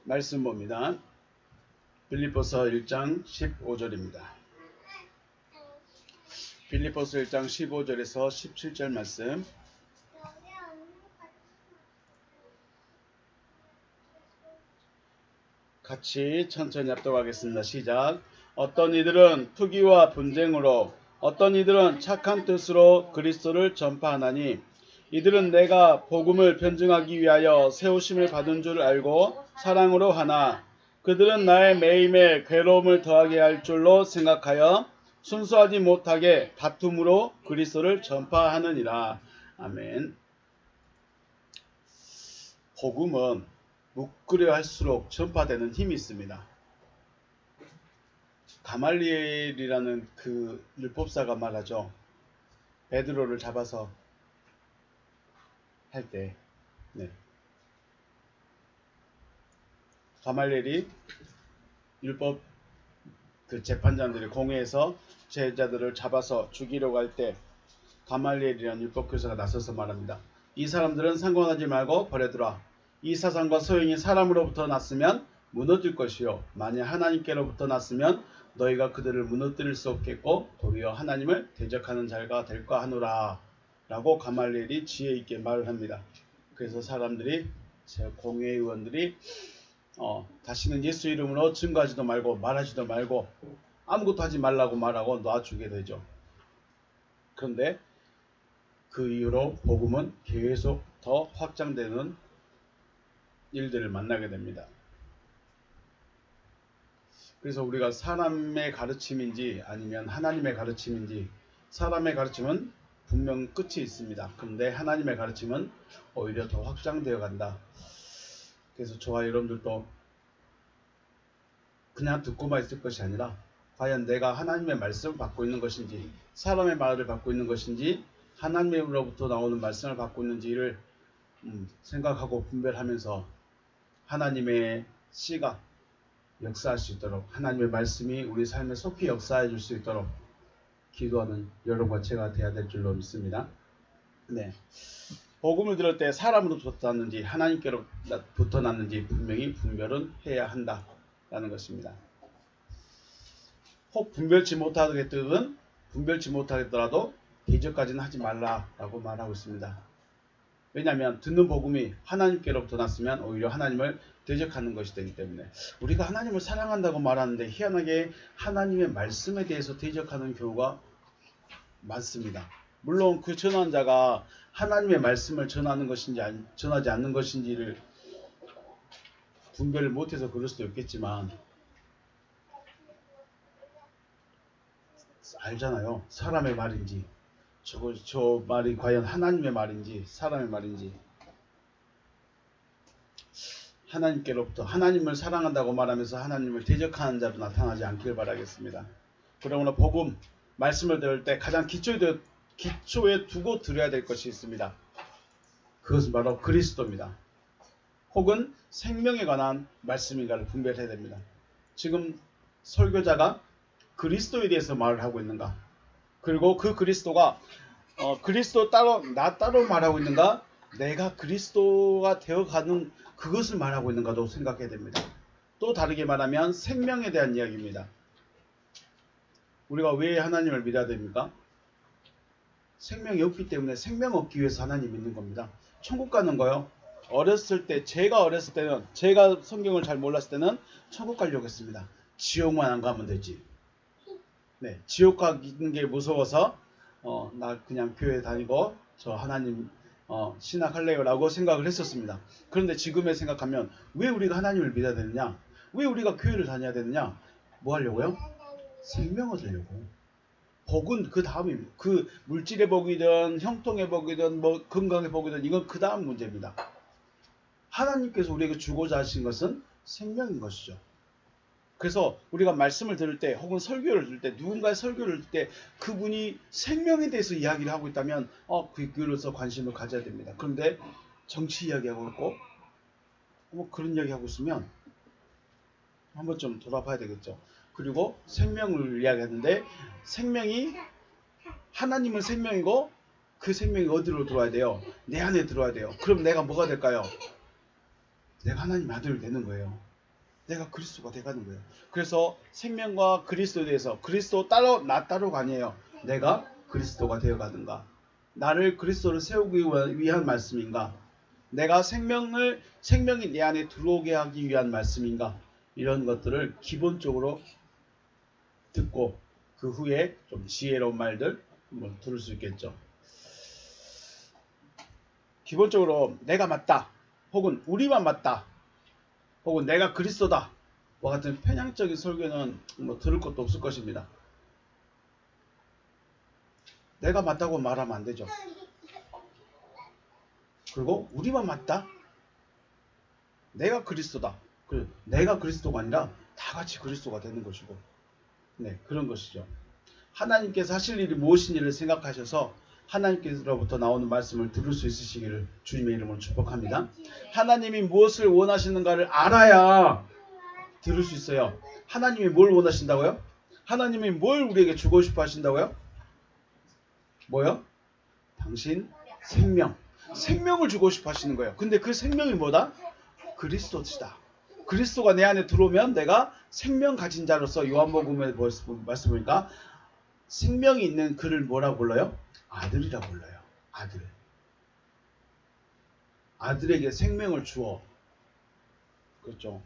말씀 봅니다. 빌립보서 1장 15절입니다. 빌립보서 1장 15절에서 17절 말씀. 같이 천천히 합독하겠습니다. 시작. 어떤 이들은 투기와 분쟁으로, 어떤 이들은 착한 뜻으로 그리스도를 전파하나니, 이들은 내가 복음을 변증하기 위하여 세우심을 받은 줄 알고 사랑으로 하나, 그들은 나의 매임에 괴로움을 더하게 할 줄로 생각하여 순수하지 못하게 다툼으로 그리스도를 전파하느니라. 아멘. 복음은 묵으려 할수록 전파되는 힘이 있습니다. 가말리엘이라는 그 율법사가 말하죠. 베드로를 잡아서 할 때, 가말리엘이 율법 그 재판장들이 공회에서 제자들을 잡아서 죽이려고 할 때 가말리엘이라는 율법 교사가 나서서 말합니다. 이 사람들은 상관하지 말고 버려두라. 이 사상과 소용이 사람으로부터 났으면 무너질 것이요, 만약 하나님께로부터 났으면 너희가 그들을 무너뜨릴 수 없겠고 도리어 하나님을 대적하는 자가 될까 하노라 라고 가말리엘이 지혜 있게 말을 합니다. 그래서 사람들이, 공회의원들이 다시는 예수 이름으로 증거하지도 말고 말하지도 말고 아무것도 하지 말라고 말하고 놔주게 되죠. 그런데 그 이후로 복음은 계속 더 확장되는 일들을 만나게 됩니다. 그래서 우리가 사람의 가르침인지 아니면 하나님의 가르침인지, 사람의 가르침은 분명 끝이 있습니다. 그런데 하나님의 가르침은 오히려 더 확장되어 간다. 그래서 저와 여러분들도 그냥 듣고만 있을 것이 아니라 과연 내가 하나님의 말씀을 받고 있는 것인지, 사람의 말을 받고 있는 것인지, 하나님으로부터 나오는 말씀을 받고 있는지를 생각하고 분별하면서 하나님의 씨가 역사할 수 있도록, 하나님의 말씀이 우리 삶에 속히 역사해 줄 수 있도록 기도하는 여러분과 제가 되어야 될 줄로 믿습니다. 복음을 들을 때 사람으로부터 났는지 하나님께로부터 났는지 분명히 분별은 해야 한다라는 것입니다. 혹 분별치 못하겠든 분별치 못하겠더라도 대적까지는 하지 말라라고 말하고 있습니다. 왜냐하면 듣는 복음이 하나님께로부터 났으면 오히려 하나님을 대적하는 것이 되기 때문에, 우리가 하나님을 사랑한다고 말하는데 희한하게 하나님의 말씀에 대해서 대적하는 경우가 많습니다. 물론 그 전하는 자가 하나님의 말씀을 전하는 것인지 전하지 않는 것인지를 분별을 못해서 그럴 수도 있겠지만 알잖아요. 사람의 말인지 저 말이 과연 하나님의 말인지 사람의 말인지. 하나님께로부터, 하나님을 사랑한다고 말하면서 하나님을 대적하는 자로 나타나지 않길 바라겠습니다. 그러므로 복음, 말씀을 들을 때 가장 기초에 두고 들어야 될 것이 있습니다. 그것은 바로 그리스도입니다. 혹은 생명에 관한 말씀인가를 분별해야 됩니다. 지금 설교자가 그리스도에 대해서 말을 하고 있는가, 그리고 그 그리스도가 그리스도 따로 나 따로 말하고 있는가, 내가 그리스도가 되어가는 그것을 말하고 있는가도 생각해야 됩니다. 또 다르게 말하면 생명에 대한 이야기입니다. 우리가 왜 하나님을 믿어야 됩니까? 생명이 없기 때문에 생명 얻기 위해서 하나님 믿는 겁니다. 천국 가는 거요. 제가 어렸을 때는, 제가 성경을 잘 몰랐을 때는 천국 가려고 했습니다. 지옥만 안 가면 되지. 지옥 가는 게 무서워서 나 그냥 교회 다니고 저 하나님 신학할래요 라고 생각을 했었습니다. 그런데 지금에 생각하면 왜 우리가 하나님을 믿어야 되느냐, 왜 우리가 교회를 다녀야 되느냐, 뭐 하려고요? 생명 얻으려고. 복은 그 다음입니다. 그 물질의 복이든 형통의 복이든 뭐 건강의 복이든 이건 그 다음 문제입니다. 하나님께서 우리에게 주고자 하신 것은 생명인 것이죠. 그래서 우리가 말씀을 들을 때 혹은 설교를 들을 때, 누군가의 설교를 들을 때 그분이 생명에 대해서 이야기를 하고 있다면 그로서 관심을 가져야 됩니다. 그런데 정치 이야기하고 있고 뭐 그런 이야기하고 있으면 한번 좀 돌아봐야 되겠죠. 그리고 생명을 이야기하는데, 생명이 하나님은 생명이고 그 생명이 어디로 들어와야 돼요? 내 안에 들어와야 돼요. 그럼 내가 뭐가 될까요? 내가 하나님 아들이 되는 거예요. 내가 그리스도가 돼가는 거예요. 그래서 생명과 그리스도에 대해서 그리스도 따로 나 따로가 아니에요. 내가 그리스도가 되어가는가? 나를 그리스도를 세우기 위한 말씀인가? 내가 생명이 내 안에 들어오게 하기 위한 말씀인가? 이런 것들을 기본적으로 듣고 그 후에 좀 지혜로운 말들 한번 들을 수 있겠죠. 기본적으로 내가 맞다, 혹은 우리만 맞다, 혹은 내가 그리스도다 와 같은 편향적인 설교는 뭐 들을 것도 없을 것입니다. 내가 맞다고 말하면 안 되죠. 그리고 우리만 맞다, 내가 그리스도다. 내가 그리스도가 아니라 다 같이 그리스도가 되는 것이고, 네, 그런 것이죠. 하나님께서 하실 일이 무엇인지를 생각하셔서 하나님께로부터 나오는 말씀을 들을 수 있으시기를 주님의 이름으로 축복합니다. 하나님이 무엇을 원하시는가를 알아야 들을 수 있어요. 하나님이 뭘 원하신다고요? 하나님이 뭘 우리에게 주고 싶어 하신다고요? 뭐요? 당신 생명을 주고 싶어 하시는 거예요. 근데 그 생명이 뭐다? 그리스도시다. 그리스도가 내 안에 들어오면 내가 생명 가진 자로서 요한복음에 말씀 보니까 생명이 있는 그를 뭐라고 불러요? 아들이라고 불러요. 아들에게 생명을 주어, 그렇죠.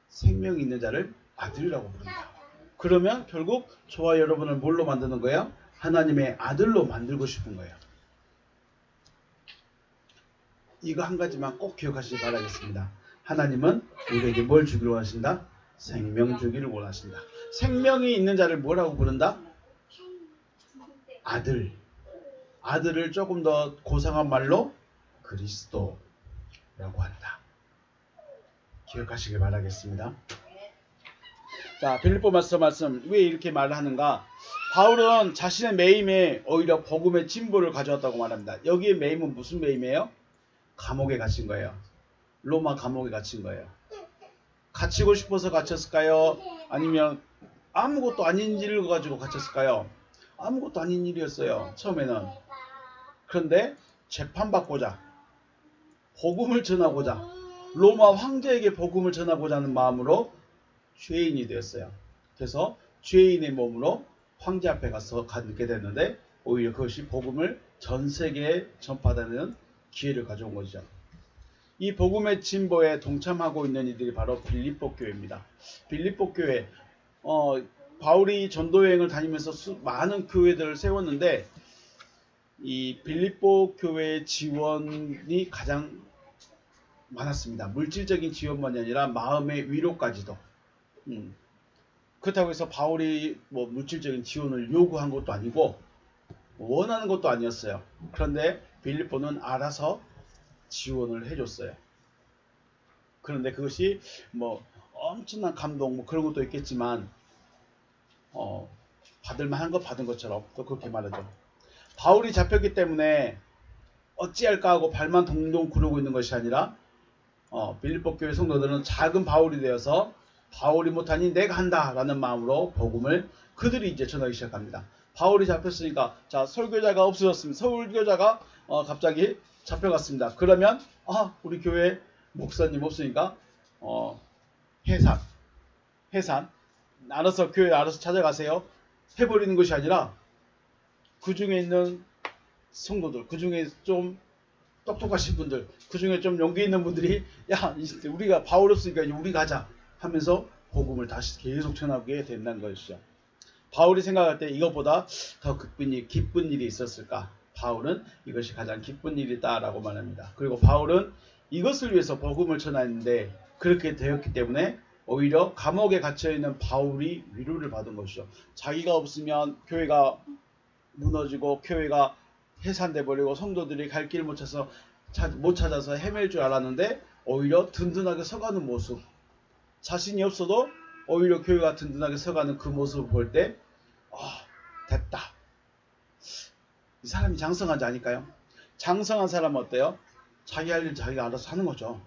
생명이 있는 자를 아들이라고 부른다. 그러면 결국 저와 여러분을 뭘로 만드는 거예요? 하나님의 아들로 만들고 싶은 거예요. 이거 한 가지만 꼭 기억하시기 바라겠습니다. 하나님은 우리에게 뭘 주기를 원하신다? 생명 주기를 원하신다. 생명이 있는 자를 뭐라고 부른다? 아들을 조금 더 고상한 말로 그리스도라고 한다. 기억하시길 바라겠습니다. 자, 빌립보서 말씀 왜 이렇게 말을 하는가? 바울은 자신의 매임에 오히려 복음의 진보를 가져왔다고 말합니다. 여기에 매임은 무슨 매임이에요? 감옥에 갇힌 거예요. 로마 감옥에 갇힌 거예요. 갇히고 싶어서 갇혔을까요? 아니면 아무것도 아닌 일을 가지고 갇혔을까요? 아무것도 아닌 일이었어요. 처음에는. 그런데 재판받고자, 복음을 전하고자, 로마 황제에게 복음을 전하고자 하는 마음으로 죄인이 되었어요. 그래서 죄인의 몸으로 황제 앞에 가서 갖게 됐는데 오히려 그것이 복음을 전 세계에 전파하는 기회를 가져온 것이죠. 이 복음의 진보에 동참하고 있는 이들이 바로 빌립보 교회입니다. 빌립보 교회, 바울이 전도여행을 다니면서 많은 교회들을 세웠는데 이 빌립보 교회의 지원이 가장 많았습니다. 물질적인 지원만이 아니라 마음의 위로까지도. 그렇다고 해서 바울이 뭐 물질적인 지원을 요구한 것도 아니고 원하는 것도 아니었어요. 그런데 빌립보는 알아서 지원을 해줬어요. 그런데 그것이 뭐 엄청난 감동 뭐 그런 것도 있겠지만 받을 만한 거 받은 것처럼 또 그렇게 말하죠. 바울이 잡혔기 때문에 어찌할까 하고 발만 동동 구르고 있는 것이 아니라 빌립보 교회 성도들은 작은 바울이 되어서 바울이 못하니 내가 한다 라는 마음으로 복음을 그들이 이제 전하기 시작합니다. 바울이 잡혔으니까 자 설교자가 없어졌습니다. 설교자가 갑자기 잡혀갔습니다. 그러면 우리 교회 목사님 없으니까 해산 알아서 교회 알아서 찾아가세요 해버리는 것이 아니라 그 중에 있는 성도들, 그 중에 좀 똑똑하신 분들, 그 중에 좀 용기 있는 분들이 야 우리가 바울 없으니까 우리 가자 하면서 복음을 다시 계속 전하게 된다는 것이죠. 바울이 생각할 때 이것보다 더 기쁜 일이 있었을까? 바울은 이것이 가장 기쁜 일이다 라고 말합니다. 그리고 바울은 이것을 위해서 복음을 전하는데 그렇게 되었기 때문에 오히려 감옥에 갇혀있는 바울이 위로를 받은 것이죠. 자기가 없으면 교회가 무너지고 교회가 해산돼 버리고 성도들이 갈 길 못 찾아서 헤맬 줄 알았는데 오히려 든든하게 서가는 모습, 자신이 없어도 오히려 교회가 든든하게 서가는 그 모습을 볼 때 됐다. 이 사람이 장성한 자니까요. 장성한 사람은 어때요? 자기 할 일 자기가 알아서 하는 거죠.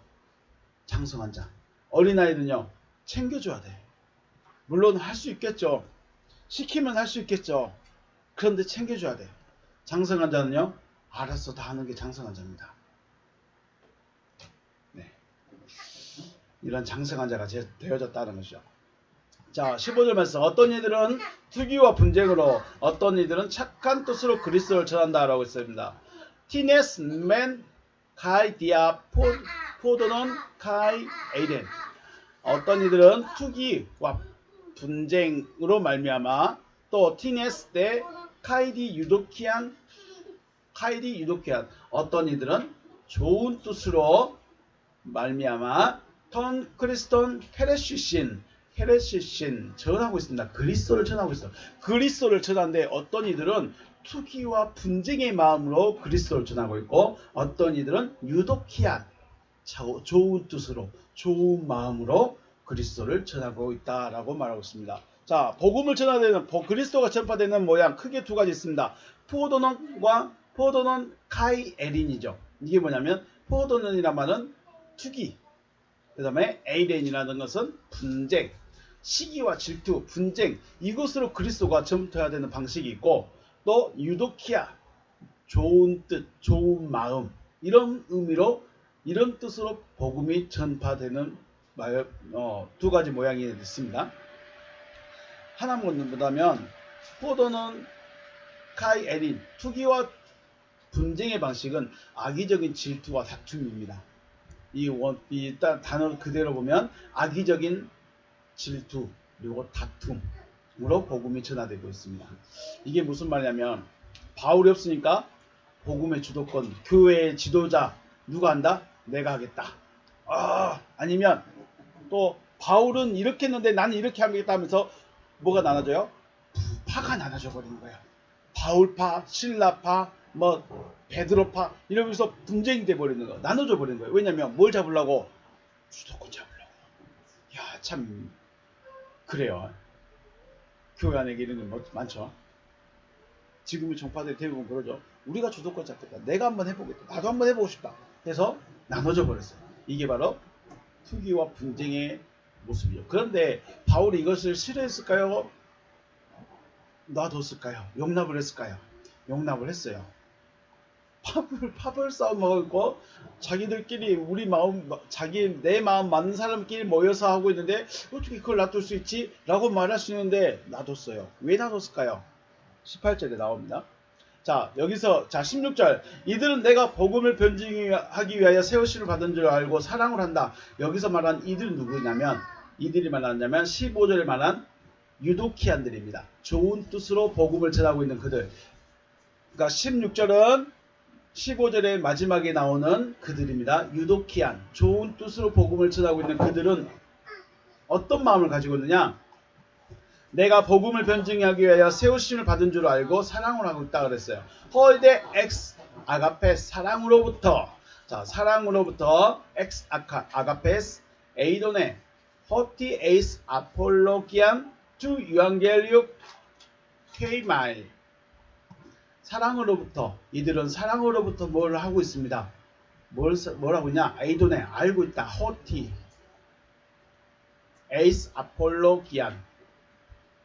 장성한 자. 어린아이는요. 챙겨줘야 돼. 물론 할 수 있겠죠. 시키면 할 수 있겠죠. 그런데 챙겨줘야 돼. 장성한 자는요. 알아서 다 하는 게 장성한 자입니다. 네. 이런 장성한 자가 되어졌다는 것이죠. 자, 15절 말씀. 어떤 이들은 투기와 분쟁으로, 어떤 이들은 착한 뜻으로 그리스도를 전한다라고 했습니다. 티네스 맨 카이 디아 포도는 카이 에이덴. 어떤 이들은 투기와 분쟁으로 말미암아, 또 티네스 때 카이디 유도키안, 어떤 이들은 좋은 뜻으로 말미암아 턴 크리스톤 헤레시신 전하고 있습니다. 그리스도를 전하고 있어요. 그리스도를 전하는데 어떤 이들은 투기와 분쟁의 마음으로 그리스도를 전하고 있고, 어떤 이들은 유도키안, 좋은 뜻으로 좋은 마음으로 그리스도를 전하고 있다라고 말하고 있습니다. 자, 복음을 전하되는 그리스도가 전파되는 모양 크게 두 가지 있습니다. 포도는 카이 에린이죠. 이게 뭐냐면 포도는이란 말은 투기, 그 다음에 에이렌이라는 것은 분쟁, 시기와 질투, 분쟁, 이것으로 그리스도가 전파해야 되는 방식이 있고, 또 유도키아, 좋은 뜻, 좋은 마음, 이런 의미로, 이런 뜻으로 복음이 전파되는 두 가지 모양이 있습니다. 하나만 보다면 포도는 카이 에린, 투기와 분쟁의 방식은 악의적인 질투와 다툼입니다. 일단 단어 그대로 보면 악의적인 질투 그리고 다툼으로 복음이 전화되고 있습니다. 이게 무슨 말이냐면, 바울이 없으니까 복음의 주도권, 교회의 지도자 누가 한다? 내가 하겠다. 아니면 또 바울은 이렇게 했는데 나는 이렇게 하겠다 하면서 뭐가 나눠져요? 파가 나눠져 버리는 거예요. 바울파, 신라파, 베드로파 이러면서 분쟁이 돼 버리는 거, 나눠져 버리는 거예요. 왜냐면 뭘 잡으려고? 주도권 잡으려고. 야, 참 그래요. 교회 안에 이런 게 많죠. 지금의 종파들이 대부분 그러죠. 우리가 주도권 잡겠다. 내가 한번 해보겠다. 나도 한번 해보고 싶다. 해서 나눠져 버렸어요. 이게 바로 투기와 분쟁의 모습이죠. 그런데 바울이 이것을 싫어했을까요? 놔뒀을까요? 용납을 했을까요? 용납을 했어요. 파벌 싸움하고 자기들끼리 내 마음 맞는 사람끼리 모여서 하고 있는데 어떻게 그걸 놔둘 수 있지? 라고 말할 수 있는데 놔뒀어요. 왜 놔뒀을까요? 18절에 나옵니다. 자, 여기서 16절. 이들은 내가 복음을 변증하기 위하여 세우심을 받은 줄 알고 사랑을 한다. 여기서 말한 이들 누구냐면, 이들이 말하냐면 15절에 말한 유도키안들입니다. 좋은 뜻으로 복음을 전하고 있는 그들. 그러니까 16절은 15절의 마지막에 나오는 그들입니다. 유도키안, 좋은 뜻으로 복음을 전하고 있는 그들은 어떤 마음을 가지고 있느냐? 내가 복음을 변증하기 위하여 세우심을 받은 줄 알고 사랑을 하고 있다 그랬어요. 홀데 엑스 아가페, 사랑으로부터. 자, 사랑으로부터 엑스 아가페스 에이도네 호티 에이스 아폴로기안 주 유앙겔리오 케이마이. 사랑으로부터, 이들은 사랑으로부터 뭘 하고 있습니다. 뭘 하고 있냐? 에이도네, 알고 있다. 호티 에이스 아폴로기안,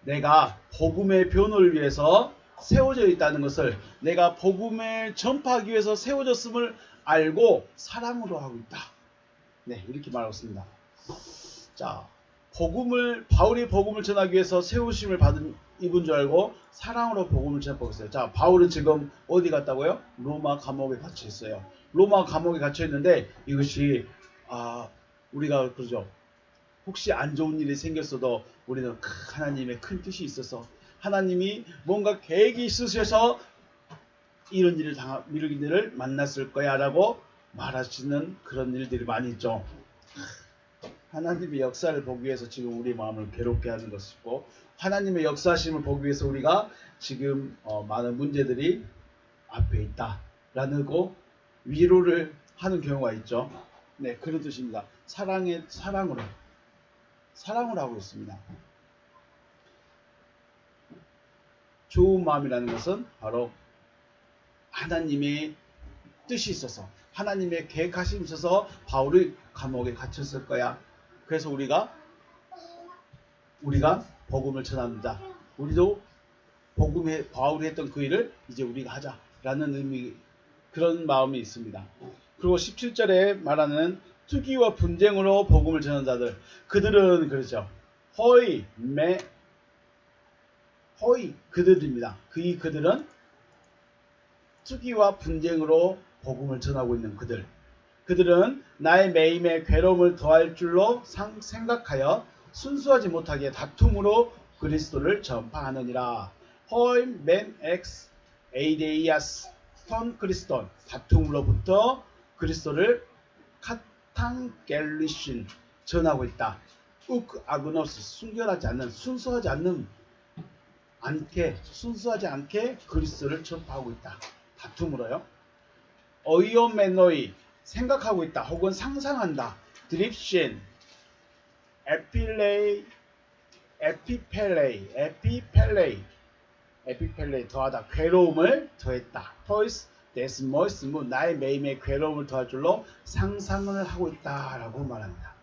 내가 복음의 변호를 위해서 세워져 있다는 것을, 내가 복음을 전파하기 위해서 세워졌음을 알고 사랑으로 하고 있다. 네, 이렇게 말하고 있습니다. 자, 바울이 복음을 전하기 위해서 세우심을 입은 줄 알고 사랑으로 복음을 전하고 있어요. 자, 바울은 지금 어디 갔다고요? 로마 감옥에 갇혀 있어요. 로마 감옥에 갇혀 있는데 이것이 우리가 그러죠. 혹시 안 좋은 일이 생겼어도 우리는 하나님의 큰 뜻이 있어서, 하나님이 뭔가 계획이 있으셔서 이런 일을 만났을 거야 라고 말하시는 그런 일들이 많이 있죠. 하나님의 역사를 보기 위해서 지금 우리 마음을 괴롭게 하는 것이고, 하나님의 역사심을 보기 위해서 우리가 지금 많은 문제들이 앞에 있다라는 거 위로를 하는 경우가 있죠. 네, 그런 뜻입니다. 사랑으로 하고 있습니다. 좋은 마음이라는 것은 바로 하나님의 뜻이 있어서, 하나님의 계획하심이 있어서 바울이 감옥에 갇혔을 거야. 그래서 우리가 복음을 전합니다. 우리도 바울이 했던 그 일을 이제 우리가 하자라는 의미, 그런 마음이 있습니다. 그리고 17절에 말하는 투기와 분쟁으로 복음을 전하는 자들. 그들은 그렇죠. 허위 그들입니다. 그들은 투기와 분쟁으로 복음을 전하고 있는 그들. 그들은 나의 매임에 괴로움을 더할 줄로 생각하여 순수하지 못하게 다툼으로 그리스도를 전파하느니라. 호임 맨 엑스 에이데이아스 턴 그리스돈. 다툼으로부터 그리스도를 카탕겔리신 전하고 있다. 우크 아그노스 순결하지 않는 순수하지 않게 그리스도를 전파하고 있다. 다툼으로요. 어이오메노이 생각하고 있다 혹은 상상한다. 드립신 에피펠레이 더하다. 괴로움을 더했다. 토이스 데스모이스 나의 매임에 괴로움을 더할 줄로 상상을 하고 있다라고 말합니다.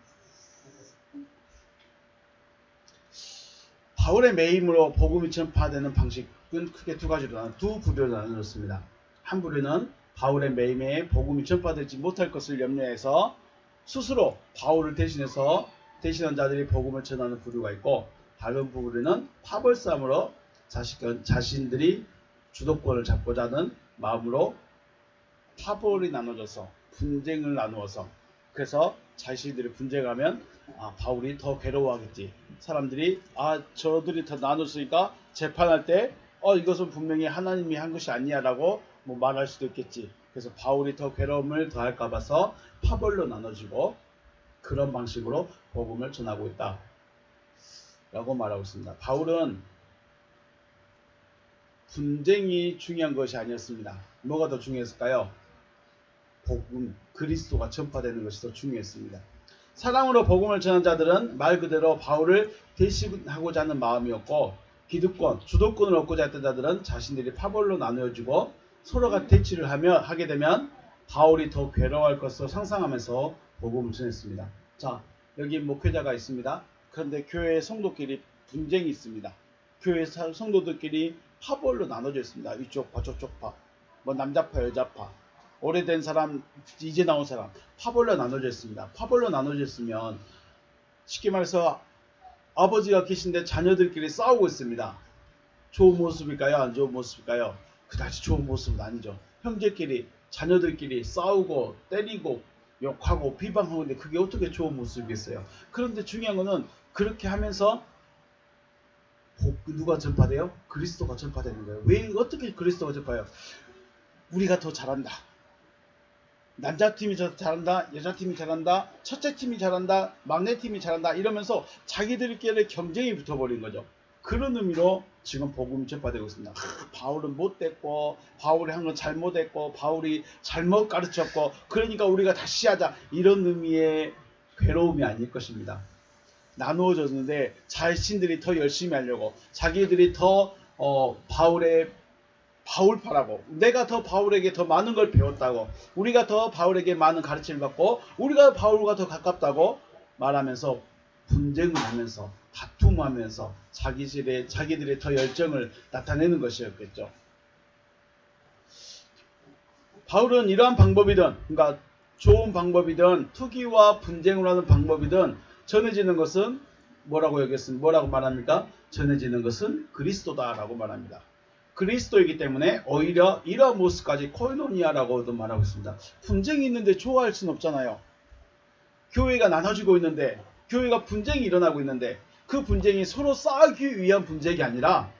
바울의 매임으로 복음이 전파되는 방식은 크게 두 부류로 나누었습니다. 한 부류는 바울의 매임에 복음이 전파되지 못할 것을 염려해서 스스로 바울을 대신한 자들이 복음을 전하는 부류가 있고, 다른 부류는 파벌싸움으로 자신들이 주도권을 잡고자 하는 마음으로 파벌이 나눠져서 분쟁을 나누어서, 그래서 자신들이 분쟁하면 바울이 더 괴로워하겠지. 사람들이 저들이 더 나눴으니까 재판할 때 이것은 분명히 하나님이 한 것이 아니야라고 말할 수도 있겠지. 그래서 바울이 더 괴로움을 더할까 봐서 파벌로 나눠지고 그런 방식으로 복음을 전하고 있다 라고 말하고 있습니다. 바울은 분쟁이 중요한 것이 아니었습니다. 뭐가 더 중요했을까요? 복음, 그리스도가 전파되는 것이 더 중요했습니다. 사랑으로 복음을 전한 자들은 말 그대로 바울을 대신하고자 하는 마음이었고, 주도권을 얻고자 했던 자들은 자신들이 파벌로 나누어지고 서로가 대치를 하게 되면 바울이 더 괴로워할 것을 상상하면서 복음을 전했습니다. 자, 여기 목회자가 있습니다. 그런데 교회 성도끼리 분쟁이 있습니다. 교회 성도들끼리 파벌로 나눠져 있습니다. 이쪽파 저쪽파, 남자파 여자파, 오래된 사람 이제 나온 사람, 파벌로 나눠져 있습니다. 파벌로 나눠져 있으면 쉽게 말해서 아버지가 계신데 자녀들끼리 싸우고 있습니다. 좋은 모습일까요? 안 좋은 모습일까요? 그다지 좋은 모습은 아니죠. 형제끼리 자녀들끼리 싸우고 때리고 욕하고 비방하고 있는데 그게 어떻게 좋은 모습이겠어요? 그런데 중요한 거는 그렇게 하면서 누가 전파돼요? 그리스도가 전파되는 거예요. 왜 어떻게 그리스도가 전파해요? 우리가 더 잘한다. 남자팀이 잘한다, 여자팀이 잘한다, 첫째 팀이 잘한다, 막내 팀이 잘한다 이러면서 자기들끼리 경쟁이 붙어버린 거죠. 그런 의미로 지금 복음이 전파되고 있습니다. 바울은 못됐고, 바울이 한 건 잘못했고, 바울이 잘못 가르쳤고, 그러니까 우리가 다시 하자, 이런 의미의 괴로움이 아닐 것입니다. 나누어졌는데 자신들이 더 열심히 하려고, 자기들이 더 바울파라고, 내가 더 바울에게 더 많은 걸 배웠다고, 우리가 더 바울에게 많은 가르침을 받고, 우리가 바울과 더 가깝다고 말하면서 분쟁을 하면서 다툼하면서 자기들의 더 열정을 나타내는 것이었겠죠. 바울은 이러한 방법이든, 그러니까 좋은 방법이든 투기와 분쟁을 하는 방법이든 전해지는 것은 뭐라고 말합니까? 전해지는 것은 그리스도다라고 말합니다. 그리스도이기 때문에 오히려 이러한 모습까지 코이노니아라고도 말하고 있습니다. 분쟁이 있는데 좋아할 수는 없잖아요. 교회가 나눠지고 있는데, 교회가 분쟁이 일어나고 있는데, 그 분쟁이 서로 싸우기 위한 분쟁이 아니라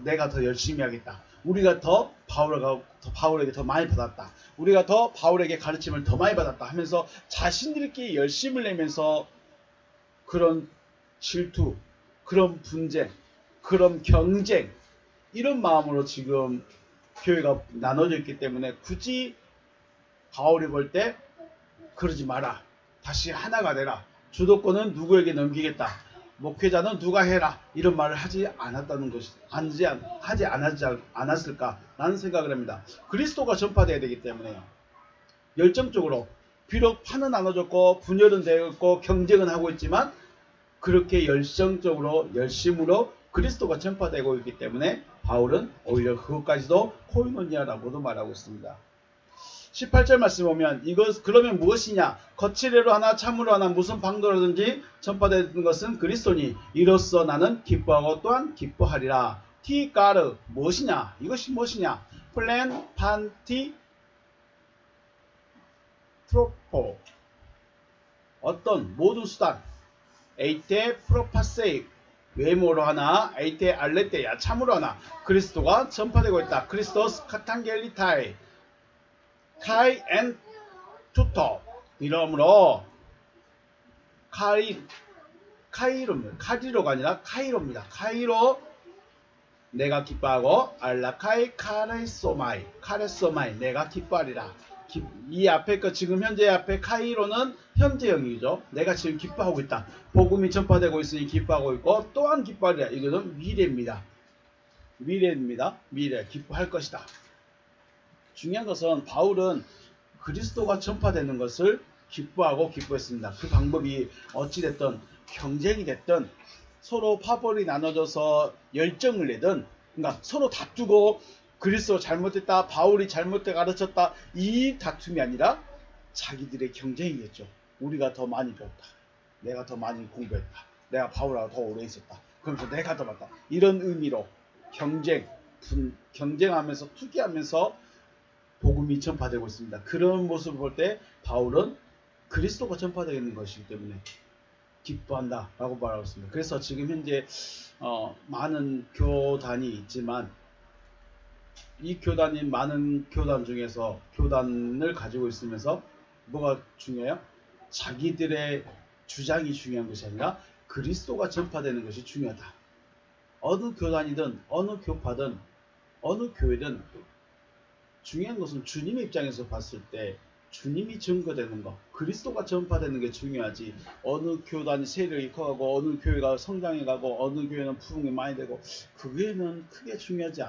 내가 더 열심히 하겠다, 우리가 더 바울에게 더 많이 받았다, 우리가 더 바울에게 가르침을 더 많이 받았다 하면서 자신들끼리 열심을 내면서 그런 질투, 그런 분쟁, 그런 경쟁, 이런 마음으로 지금 교회가 나눠져 있기 때문에 굳이 바울이 볼 때 그러지 마라, 다시 하나가 되라, 주도권은 누구에게 넘기겠다, 목회자는 누가 해라, 이런 말을 하지 않았을까 라는 생각을 합니다. 그리스도가 전파되어야 되기 때문에요. 열정적으로, 비록 판은 나눠졌고 분열은 되었고 경쟁은 하고 있지만 그렇게 열심으로 그리스도가 전파되고 있기 때문에 바울은 오히려 그것까지도 코이노니아라고도 말하고 있습니다. 18절 말씀 보면 이것 그러면 무엇이냐? 거칠애로 하나 참으로 하나 무슨 방도라든지 전파되는 것은 그리스도니 이로써 나는 기뻐하고 또한 기뻐하리라. 티가르 무엇이냐? 이것이 무엇이냐? 플랜 판티 트로포 어떤 모든 수단 에이테 프로파세이 외모로 하나 에이테 알레테야 참으로 하나 그리스도가 전파되고 있다. 크리스토스 카탄겔리타이 카이 앤 투터 이러므로 카이로가 아니라 카이로입니다. 카이로 내가 기뻐하고 알라카이 카레소마이 내가 기뻐하리라. 이 앞에 거 지금 현재 앞에 카이로는 현재형이죠. 내가 지금 기뻐하고 있다. 복음이 전파되고 있으니 기뻐하고 있고 또한 기뻐하리라. 이거는 미래입니다. 미래 기뻐할 것이다. 중요한 것은 바울은 그리스도가 전파되는 것을 기뻐하고 기뻐했습니다. 그 방법이 어찌됐든 경쟁이 됐든 서로 파벌이 나눠져서 열정을 내든 그러니까 서로 다투고 그리스도 잘못했다 바울이 잘못돼 가르쳤다 이 다툼이 아니라 자기들의 경쟁이겠죠. 우리가 더 많이 배웠다. 내가 더 많이 공부했다. 내가 바울하고 더 오래 있었다. 그러면서 내가 더 맞다. 이런 의미로 경쟁하면서 투기하면서 복음이 전파되고 있습니다. 그런 모습을 볼 때 바울은 그리스도가 전파되는 것이기 때문에 기뻐한다 라고 말하고 있습니다. 그래서 지금 현재 많은 교단이 있지만 이 교단이 많은 교단 중에서 교단을 가지고 있으면서 뭐가 중요해요? 자기들의 주장이 중요한 것이 아니라 그리스도가 전파되는 것이 중요하다. 어느 교단이든 어느 교파든 어느 교회든 중요한 것은 주님의 입장에서 봤을 때 주님이 증거되는 것, 그리스도가 전파되는 게 중요하지. 어느 교단이 세력이 커가고 어느 교회가 성장해가고 어느 교회는 부흥이 많이 되고 그게는 크게 중요하지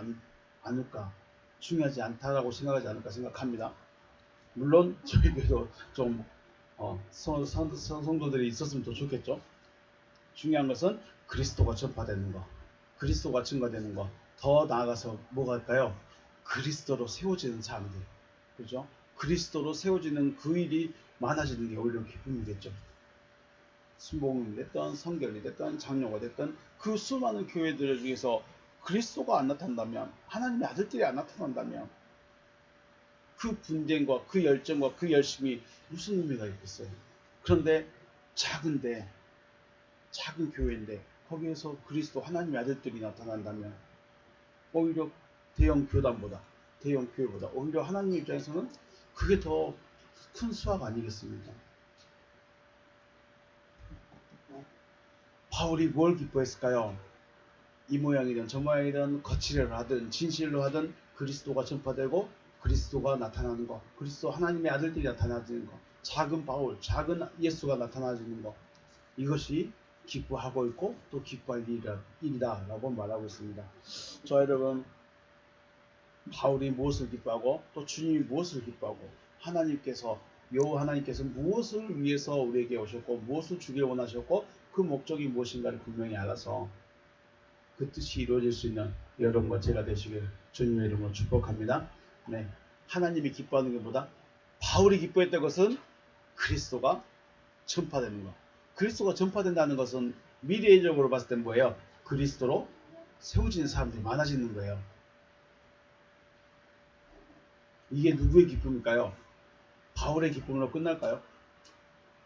않을까, 중요하지 않다라고 생각하지 않을까 생각합니다. 물론 저희 교회도 좀 성도들이 있었으면 더 좋겠죠. 중요한 것은 그리스도가 전파되는 것, 그리스도가 증거되는 것. 더 나아가서 뭐가 할까요? 그리스도로 세워지는 사람들, 그죠? 그리스도로 세워지는 그 일이 많아지는 게 오히려 기쁨이겠죠. 순복음이 됐든 성결이 됐든 장로가 됐든 그 수많은 교회들 중에서 그리스도가 안 나타난다면, 하나님의 아들들이 안 나타난다면 그 분쟁과 그 열정과 그 열심이 무슨 의미가 있겠어요. 그런데 작은 교회인데 거기에서 그리스도 하나님의 아들들이 나타난다면 오히려 대형 교단보다 대형 교회보다 오히려 하나님 입장에서는 그게 더 큰 수확 아니겠습니까? 바울이 뭘 기뻐했을까요? 이 모양이든 저 모양이든 거칠애로 하든 진실로 하든 그리스도가 전파되고 그리스도가 나타나는 것, 그리스도 하나님의 아들들이 나타나지는 것, 작은 바울, 작은 예수가 나타나지는 것, 이것이 기뻐하고 있고 또 기뻐할 일이다 라고 말하고 있습니다. 저 여러분, 바울이 무엇을 기뻐하고 또 주님이 무엇을 기뻐하고 하나님께서 무엇을 위해서 우리에게 오셨고 무엇을 주길 원하셨고 그 목적이 무엇인가를 분명히 알아서 그 뜻이 이루어질 수 있는 여러분과 제가 되시길 주님의 이름으로 축복합니다. 네, 하나님이 기뻐하는 것보다 바울이 기뻐했던 것은 그리스도가 전파되는 것. 그리스도가 전파된다는 것은 미래적으로 봤을 땐 뭐예요? 그리스도로 세워지는 사람들이 많아지는 거예요. 이게 누구의 기쁨일까요? 바울의 기쁨으로 끝날까요?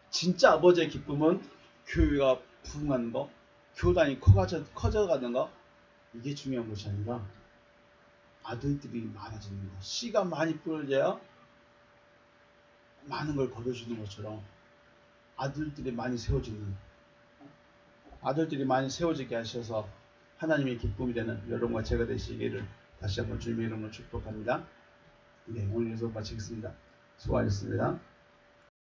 진짜 아버지의 기쁨은 교회가 부흥하는 거, 교단이 커져가는 거, 이게 중요한 것이 아니라 아들들이 많아지는 거. 씨가 많이 뿌려져야 많은 걸 거둬주는 것처럼 아들들이 많이 세워지게 하셔서 하나님의 기쁨이 되는 여러분과 제가 되시기를 다시 한번 주님의 이름으로 축복합니다. 네, 오늘 여기서 마치겠습니다. 수고하셨습니다.